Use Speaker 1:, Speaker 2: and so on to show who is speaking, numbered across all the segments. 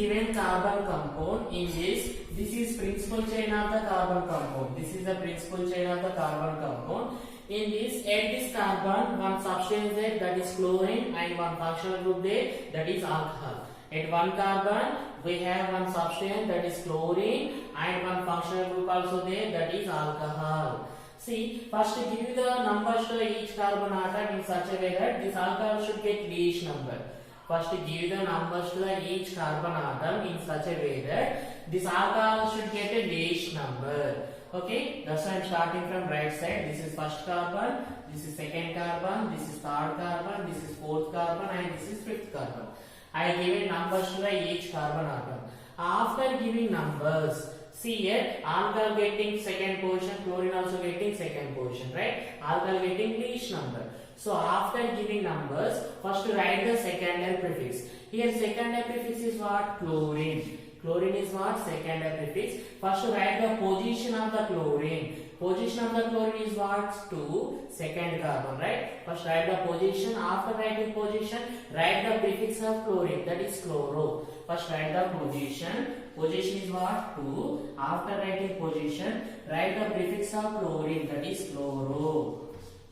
Speaker 1: given carbon compound in this is principal chain of the carbon compound. This is the principal chain of the carbon compound. In this, at this carbon, one substance there, that is chlorine, and one functional group there, that is alcohol. At one carbon, we have one substance, that is chlorine, and one functional group also there, that is alcohol. See, first give the numbers to each carbon atom in such a way that this alcohol should get least number. First give the numbers to each carbon atom in such a way that this alcohol should get a least number. Okay, that's why I am starting from right side. This is first carbon, this is second carbon, this is third carbon, this is fourth carbon, and this is fifth carbon. I give numbers to each carbon atom. After giving numbers, see here, alcohol getting second position, chlorine also getting second position, right? Alcohol getting least number. So after giving numbers, first write the secondary prefix. Here secondary prefix is what? Chlorine. Chlorine is what? Secondary prefix. First write the position of the chlorine. Position of the chlorine is what? 2, second carbon, right? First write the position. After writing position, write the prefix of chlorine, that is chloro. First write the position. Position is what? 2. After writing position, write the prefix of chlorine, that is chloro.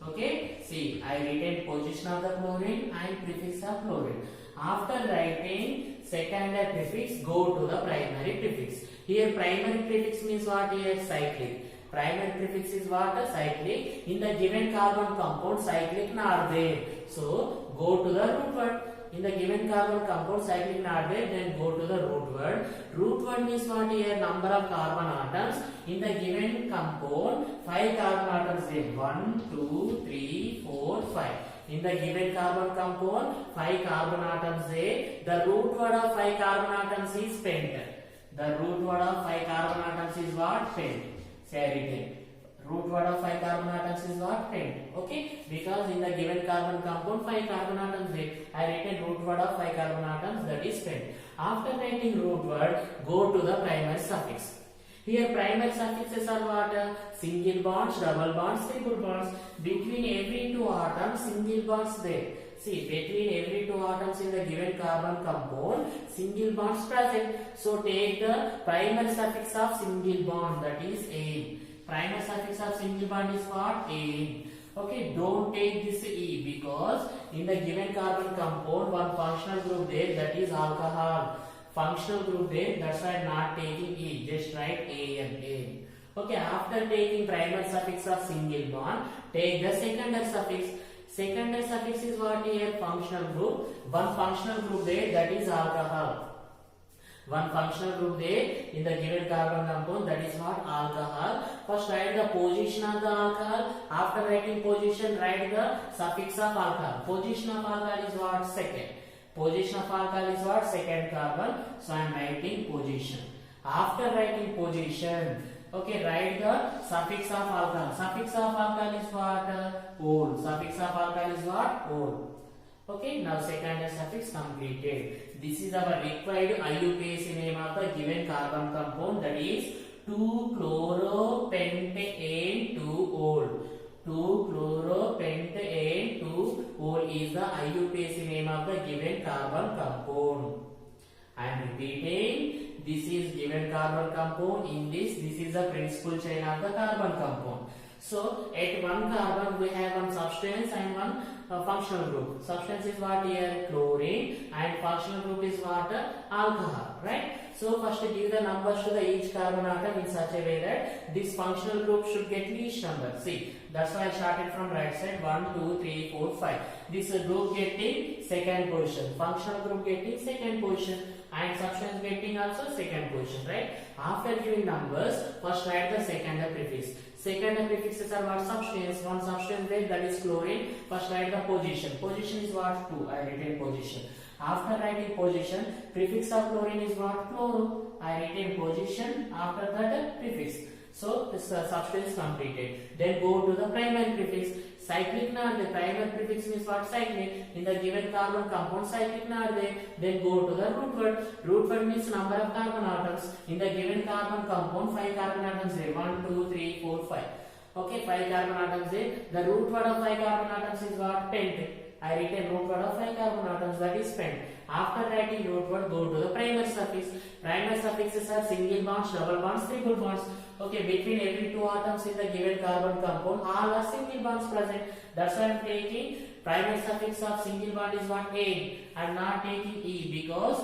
Speaker 1: Okay, see, I written position of the chlorine and prefix of chlorine. After writing secondary prefix, go to the primary prefix. Here primary prefix means what? Here cyclic. Primary prefix is what? Cyclic. In the given carbon compound, cyclic not there. So go to the root word. In the given carbon compound, cyclic not there, then go to the root word. Root word means what? Here number of carbon atoms. In the given compound, 5 carbon atoms there. 1, 2, 3, 4, 5. In the given carbon compound, 5 carbon atoms there. The root word of 5 carbon atoms is pent. The root word of 5 carbon atoms is what? Pent. Say I written. Root word of 5 carbon atoms is what? Pent. Okay? Because in the given carbon compound, 5 carbon atoms there. I written root word of 5 carbon atoms, that is pent. After writing root word, go to the primary suffix. Here primary suffixes are what? Single bonds, double bonds, triple bonds. Between every two atoms, single bonds there. See, between every two atoms in the given carbon compound, single bonds present. So take the primary suffix of single bond, that is A. Primary suffix of single bond is what? A. Okay, don't take this E because in the given carbon compound, one functional group there, that is alcohol. Functional group there, that's why I am not taking E. Just write A and A. Okay, after taking primary suffix of single bond, take the secondary suffix. Secondary suffix is what? Here functional group. One functional group there, that is alcohol. One functional group there in the given carbon compound, that is what? Alcohol. First write the position of the alcohol. After writing position, write the suffix of alcohol. Position of alcohol is what? Second. Position of alcohol is what? Second carbon. So I am writing position. After writing position, okay, write the suffix of alcohol. Suffix of alcohol is what? Ol. Suffix of alcohol is what? Ol. Okay, now secondary suffix completed. This is our required IUPAC name of the given carbon compound, that is 2-chloropentane-2-ol. 2-chloropentane-2-ol is the IUPAC name of the given carbon compound. I am repeating, this is given carbon compound. In this is the principal chain of the carbon compound. So at one carbon we have one substance and one functional group. Substance is what? Here chlorine, and functional group is what? Alcohol, right? So first give the numbers to the each carbon atom in such a way that this functional group should get least number. See, that's why I started from right side. 1, 2, 3, 4, 5. This group getting second position, functional group getting second position, and substance getting also second position, right? After giving numbers, first write the secondary prefix. Secondary prefixes are what? Substance. One substance there, that is chlorine. First write the position. Position is what? 2. I written position. After writing position, prefix of chlorine is what? Chloro. I written position. After that prefix. So this substance completed. Then go to the primary prefix. Cyclic not there. Primary prefix means what? Cyclic. In the given carbon compound, cyclic not there. Then go to the root word. Root word means number of carbon atoms. In the given carbon compound, 5 carbon atoms there. 1, 2, 3, 4, 5. Okay, 5 carbon atoms there. The root word of 5 carbon atoms is what? Pent. I written root word of 5 carbon atoms, that is pent. After writing root word, go to the primary suffix. Primary suffixes are single bonds, double bonds, triple bonds. Okay, between every two atoms in the given carbon compound, all are single bonds present. That's why I am taking primary suffix of single bond is what? A. I am not taking E because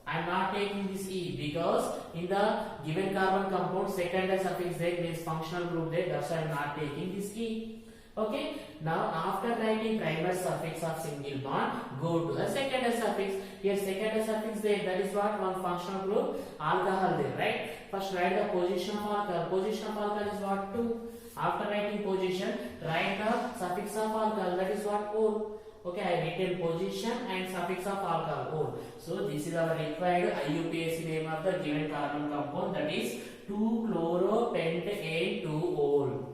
Speaker 1: I am not taking this E because in the given carbon compound secondary suffix there means functional group there. That's why I am not taking this E. Okay. Now after writing primary suffix of single bond, go to the secondary suffix. Here secondary suffix there, that is what? One functional group alcohol there, right? First write the position of alcohol. Position of alcohol is what? 2. After writing position, write the suffix of alcohol, that is what? O. Okay, I written position and suffix of alcohol, O. So this is our required IUPAC name of the given carbon compound, that is 2-chloropentane-2-ol.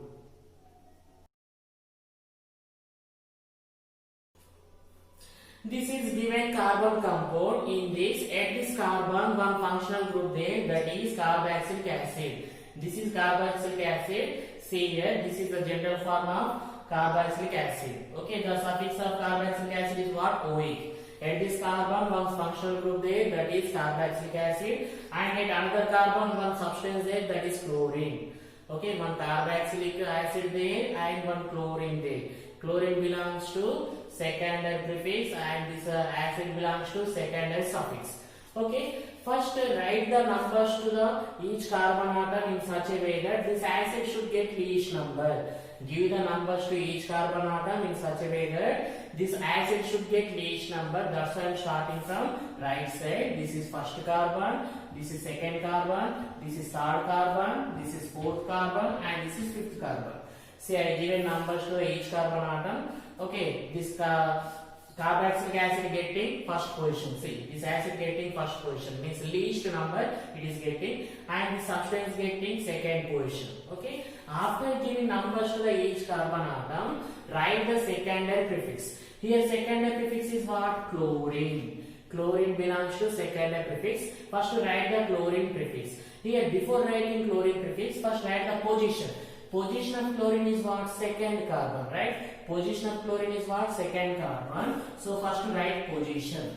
Speaker 1: This is given carbon compound. In this, at this carbon, one functional group there, that is carboxylic acid. This is carboxylic acid. See here, this is the general form of carboxylic acid. Okay, the suffix of carboxylic acid is what? OH. At this carbon, one functional group there, that is carboxylic acid, and at another carbon, one substance there, that is chlorine. Okay, one carboxylic acid there and one chlorine there. Chlorine belongs to secondary prefix and this acid belongs to secondary suffix. Okay, first write the numbers to the each carbon atom in such a way that this acid should get least number. Give the numbers to each carbon atom in such a way that this acid should get least number. That's why I am starting from right side. This is first carbon, this is second carbon, this is third carbon, this is fourth carbon, and this is fifth carbon. See, I given numbers to each carbon atom. Okay, this carboxylic acid getting first position. See, this acid getting first position means least number it is getting, and the substance getting second position. Okay, after giving numbers to the each carbon atom, write the secondary prefix. Here secondary prefix is what? Chlorine. Chlorine belongs to secondary prefix. First write the chlorine prefix. Here before writing chlorine prefix, first write the position. Position of chlorine is what? Second carbon, right? Position of chlorine is what? Second carbon. So first write position.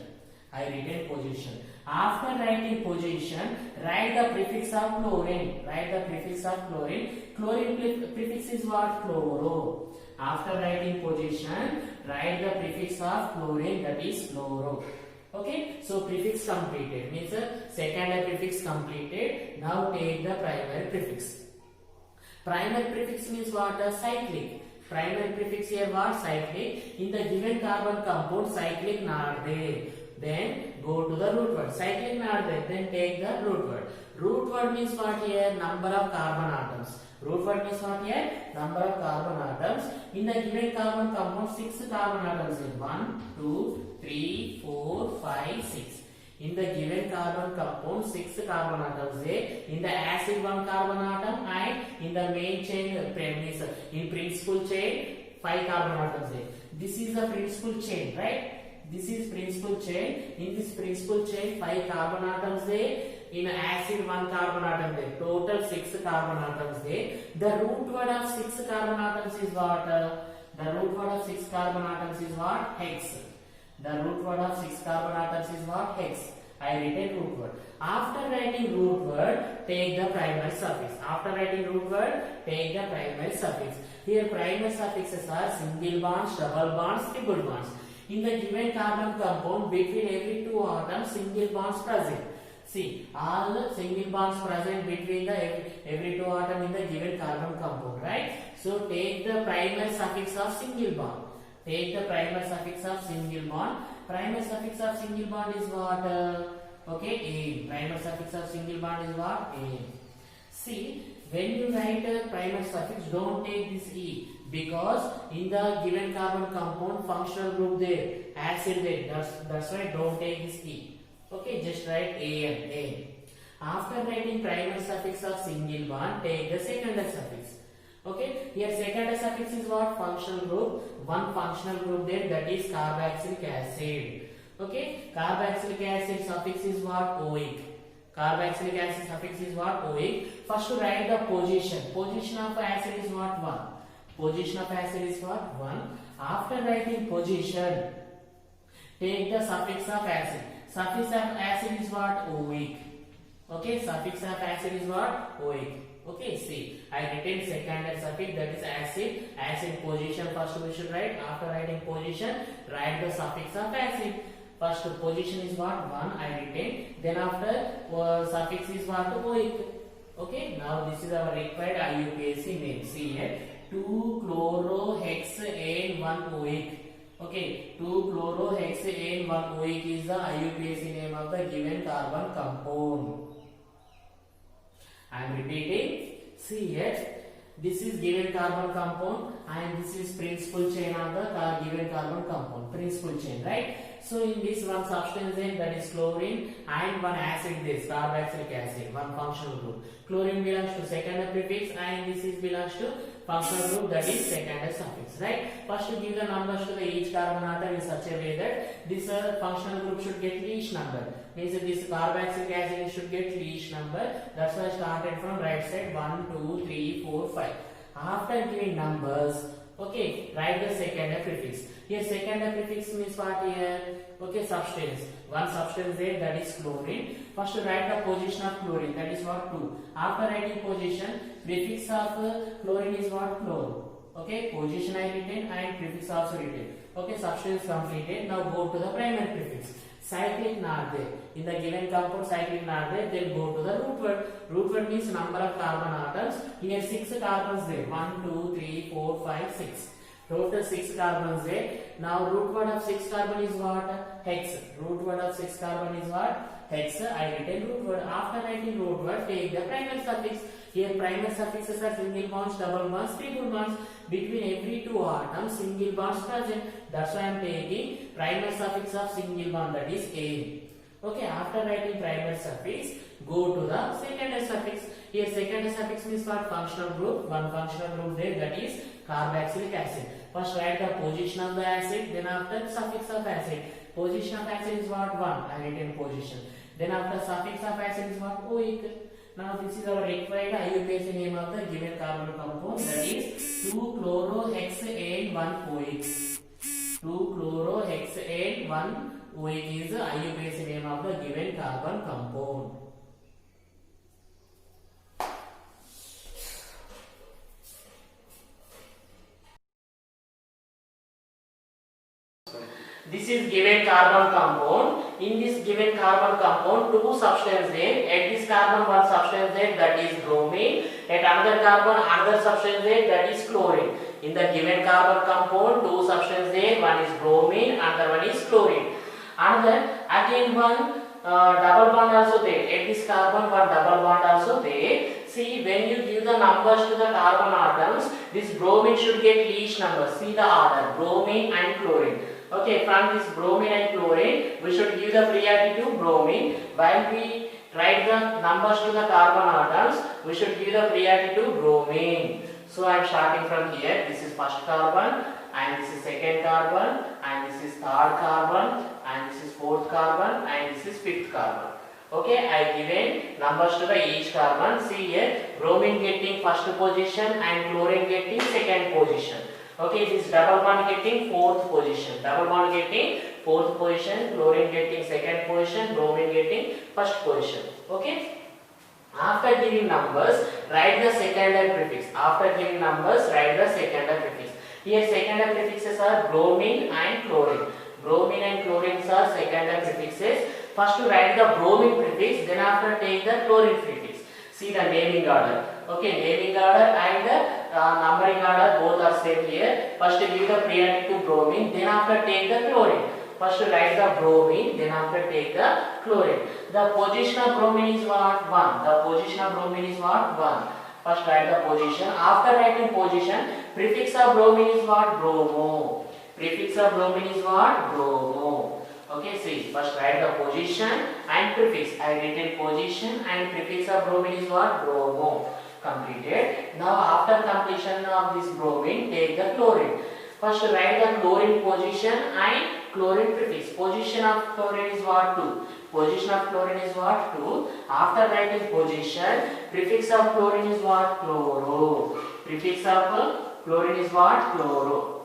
Speaker 1: I written position. After writing position, write the prefix of chlorine. Write the prefix of chlorine. Chlorine prefix is what? Chloro. After writing position, write the prefix of chlorine, that is chloro. Okay, so prefix completed means secondary prefix completed. Now take the primary prefix. Primary prefix means what? Cyclic. Primary prefix here what? Cyclic. In the given carbon compound, cyclic not there. Then go to the root word. Cyclic not there. Then take the root word. Root word means what here? Number of carbon atoms. Root word means what here? Number of carbon atoms. In the given carbon compound, 6 carbon atoms here. 1, 2, 3, 4, 5, 6. In the given carbon compound, 6 carbon atoms there. In the acid, 1 carbon atom, and in the main chain premise, in principal chain, 5 carbon atoms there. This is the principal chain, right? This is principal chain. In this principal chain, 5 carbon atoms there. In acid, 1 carbon atom there. Total 6 carbon atoms there. The root word of 6 carbon atoms is what? The root word of 6 carbon atoms is what? Hex. The root word of 6 carbon atoms is what? Hex. I written root word. After writing root word, take the primary suffix. After writing root word, take the primary suffix. Here primary suffixes are single bonds, double bonds, triple bonds. In the given carbon compound, between every two atoms, single bonds present. See, all the single bonds present between the every two atoms in the given carbon compound, right? So take the primary suffix of single bond. Take the primary suffix of single bond. Primary suffix of single bond is what? Okay, A. Primary suffix of single bond is what? A. See, when you write a primary suffix, don't take this E, because in the given carbon compound, functional group there, acid there. That's why don't take this E. Okay, just write A and A. After writing primary suffix of single bond, take the secondary suffix. Okay, here secondary suffix is what? Functional group. One functional group there, that is carboxylic acid. Okay, carboxylic acid suffix is what? OIC. Carboxylic acid suffix is what? OIC. First to write the position. Position of acid is what? 1. Position of acid is what? 1. After writing position, take the suffix of acid. Suffix of acid is what? OIC. Okay, suffix of acid is what? OIC. Okay, see, I written secondary suffix, that is acid. Acid position first we should write. After writing position, write the suffix of acid. First position is what? 1 I written. Then after suffix is what? OIC. Okay, now this is our required IUPAC name. See here, 2-chlorohexane-1-OIC. Okay, 2-chlorohexane-1-OIC is the IUPAC name of the given carbon compound. I am repeating. See here, this is given carbon compound and this is principal chain of the given carbon compound. Principal chain, right? So in this one substance then, that is chlorine, and one acid, this carboxylic acid, one functional group. Chlorine belongs to secondary prefix and this is belongs to functional group, that is secondary suffix, right? First to give the numbers to the each carbon atom in such a way that this functional group should get Leach number. Means that this carboxylic acid should get Leach number. That's why I started from right side 1, 2, 3, 4, 5. After giving numbers, okay, write the secondary prefix. Here secondary prefix means what here? Okay, substance. One substance there, that is chlorine. First write the position of chlorine, that is what? 2. After writing position, prefix of chlorine is what? Chloro. Okay, position I written and prefix also written. Okay, substance completed. Now go to the primary prefix. Cyclic not there. In the given compound, cyclic not there, then go to the root word. Root word means number of carbon atoms. Here 6 carbons there. 1, 2, 3, 4, 5, 6. Total 6 carbons there. Now root word of 6 carbon is what? Hex. Root word of 6 carbon is what? Hex. I written root word. After writing root word, take the primary suffix. Here primary suffixes are single bonds, double bonds, triple bonds. Between every 2 atoms, single bonds present. That's why I am taking primary suffix of single bond, that is A. Okay, after writing primary suffix, go to the secondary suffix. Here secondary suffix means what? Functional group. One functional group there, that is carboxylic acid. First write the position of the acid, then after suffix of acid. Position of acid is what? 1. I written position. Then after suffix of acid is what? OIC. Now this is our required IUPAC name of the given carbon compound, that is 2-chlorohexane-1-OIC. 2-chlorohexane-1-OIC is the IUPAC name of the given carbon compound. This is given carbon compound. In this given carbon compound, 2 substances there. At this carbon, 1 substance there, that is bromine. At another carbon, another substance there, that is chlorine. In the given carbon compound, 2 substances there. One is bromine, another one is chlorine. Another again one double bond also there. At this carbon, one double bond also there. See, when you give the numbers to the carbon atoms, this bromine should get Leach number. See the order: bromine and chlorine. Okay, from this bromine and chlorine, we should give the priority to bromine. While we write the numbers to the carbon atoms, we should give the priority to bromine. So I am starting from here. This is first carbon, and this is second carbon, and this is third carbon, and this is fourth carbon, and this is fifth carbon. Okay, I given numbers to the each carbon. See here, bromine getting first position and chlorine getting second position. Okay, this double bond getting fourth position. Double bond getting fourth position, chlorine getting second position, bromine getting first position. Okay. After giving numbers, write the secondary prefix. After giving numbers, write the secondary prefix. Here secondary prefixes are bromine and chlorine. Bromine and chlorine are secondary prefixes. First to write the bromine prefix, then after take the chlorine prefix. See the naming order. Okay, naming order and numbering order both are same here. First give the priority to bromine, then after take the chlorine. First write the bromine, then after take the chlorine. The position of bromine is what? 1. The position of bromine is what? 1. First write the position. After writing position, prefix of bromine is what? Bromo. Prefix of bromine is what? Bromo. Okay, see, first write the position and prefix. I written position and prefix of bromine is what? Bromo. Completed. Now after completion of this bromine, take the chlorine. First write the chlorine position and chlorine prefix. Position of chlorine is what? 2. Position of chlorine is what? 2. After writing position, prefix of chlorine is what? Chloro. Prefix of chlorine is what? Chloro.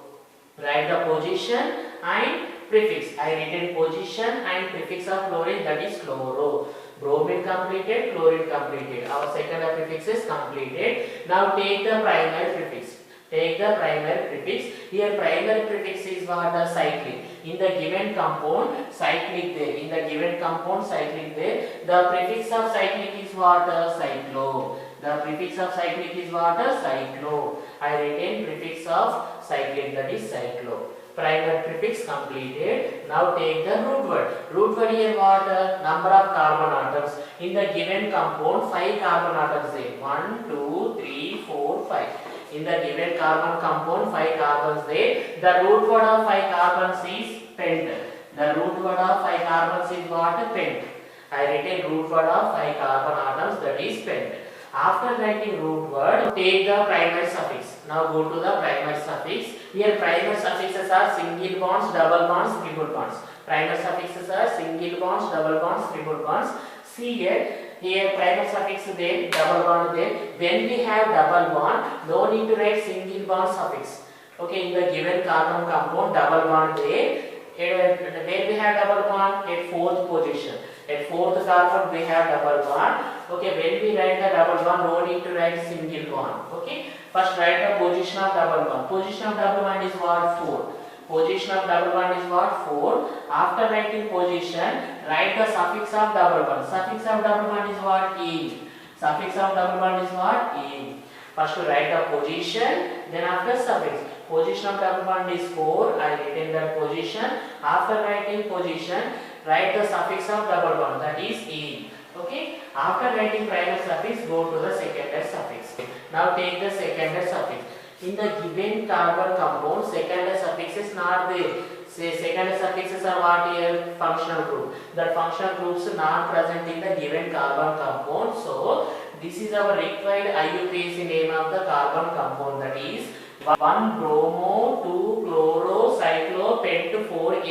Speaker 1: Write the position and prefix. I written position and prefix of chlorine, that is chloro. Bromine completed, chlorine completed. Our secondary prefix is completed. Now take the primary prefix. Take the primary prefix. Here primary prefix is what? The cyclic. In the given compound, cyclic there. In the given compound, cyclic there. The prefix of cyclic is what? Cyclo. The prefix of cyclic is what? Cyclo. I retain prefix of cyclic, that is cyclo. Primary prefix completed. Now take the root word. Root word here what? Number of carbon atoms. In the given compound, 5 carbon atoms there. 1, 2, 3, 4, 5. In the given carbon compound, 5 carbons there. The root word of 5 carbons is pent. The root word of 5 carbons is what? Pent. I retain root word of 5 carbon atoms, that is pent. After writing root word, take the primary suffix. Now go to the primary suffix. Here primary suffixes are single bonds, double bonds, triple bonds. Primary suffixes are single bonds, double bonds, triple bonds. See here primary suffix there, double bond there. When we have double bond, no need to write single bond suffix. Okay, in the given carbon compound, double bond there. Where we have double bond? At 4th position. At 4th carbon we have double bond. Okay, when we write the double bond, no need to write single bond. Okay, first write the position of double bond. Position of double bond is what? 4. Position of double bond is what? 4. After writing position, write the suffix of double bond. Suffix of double bond is what? E. Suffix of double bond is what? E. First write the position, then after suffix. Position of double bond is 4. I retain that position. After writing position, write the suffix of double bond, that is E. Okay. After writing primary suffix, go to the secondary suffix. Now take the secondary suffix. In the given carbon compound, secondary suffix is not there. Say secondary suffixes are what here? Functional group. The functional groups are not present in the given carbon compound. So this is our required IUPAC name of the carbon compound, that is 1 bromo 2 chloro cyclo pent 4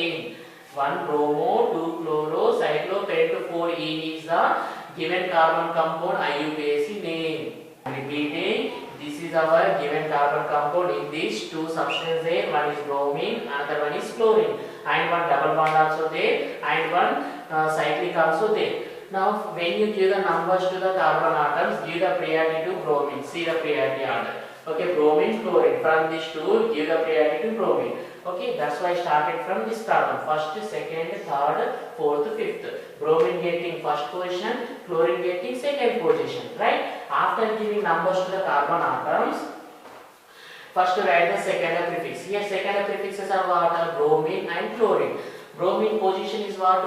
Speaker 1: 1 bromo 2 chloro cyclo pent 4 is the given carbon compound IUPAC name. Repeating, this is our given carbon compound. In these two substances there, one is bromine, another one is chlorine, and one double bond also there, and one cyclic also there. Now when you give the numbers to the carbon atoms, give the priority to bromine. See the priority order. Okay, bromine, chlorine. From these two, give the priority to bromine. Okay, that's why I started from this carbon. First, second, third, fourth, fifth. Bromine getting first position, chlorine getting second position. Right? After giving numbers to the carbon atoms, first write the secondary prefix. Here secondary prefixes are what? Bromine and chlorine. Bromine position is what?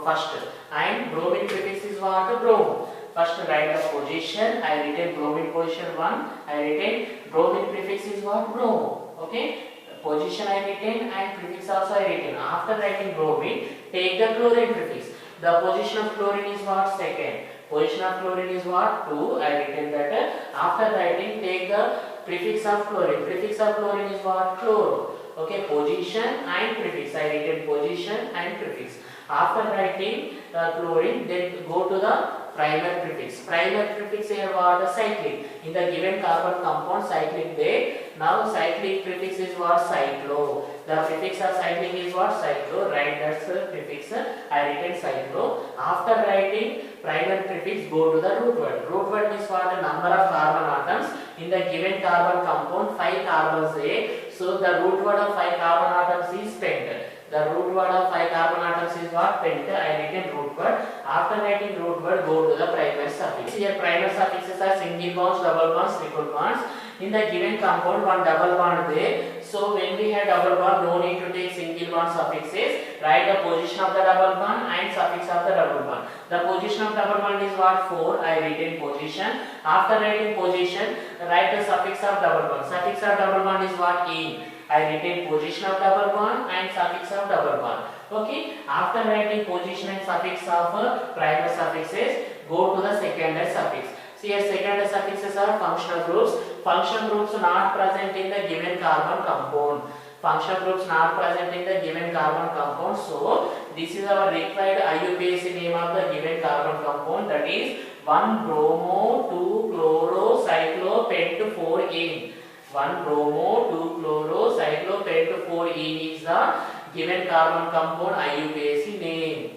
Speaker 1: First. And bromine prefix is what? Bromo. First write the position. I retain bromine position 1. I retain bromine prefix is what? Bromo. Okay. Position I retain and prefix also I retain. After writing bromine, take the chlorine prefix. The position of chlorine is what? Second. Position of chlorine is what? 2. I retain that. After writing, take the prefix of chlorine. Prefix of chlorine is what? Chloro. Okay. Position and prefix. I retain position and prefix. After writing chlorine, then go to the primary prefix. Primary prefix here what? Cyclic. In the given carbon compound, cyclic there. Now cyclic prefix is what? Cyclo. The prefix of cyclic is what? Cyclo. Write that prefix. I retain cyclo. After writing primary prefix, go to the root word. Root word is what? The number of carbon atoms. In the given carbon compound, 5 carbons there. So the root word of 5 carbon atoms is pent. The root word of 5 carbon atoms is what? Pent. I retain root word. After writing root word, go to the primary suffix. Here primary suffixes are single bonds, double bonds, triple bonds. In the given compound, one double bond there. So when we have double bond, no need to take single bond suffixes. Write the position of the double bond and suffix of the double bond. The position of double bond is what? 4. I retain position. After writing position, write the suffix of double bond. Suffix of double bond is what? In. I retain position of double bond and suffix of double bond. Okay. After writing position and suffix of primary suffixes, go to the secondary suffix. See here secondary suffixes are functional groups. Functional groups not present in the given carbon compound. Functional groups not present in the given carbon compound. So this is our required IUPAC name of the given carbon compound, that is 1 bromo 2 chloro cyclo pent 4 1 bromo 2 chloro cyclo pent 4 is the given carbon compound IUPAC name.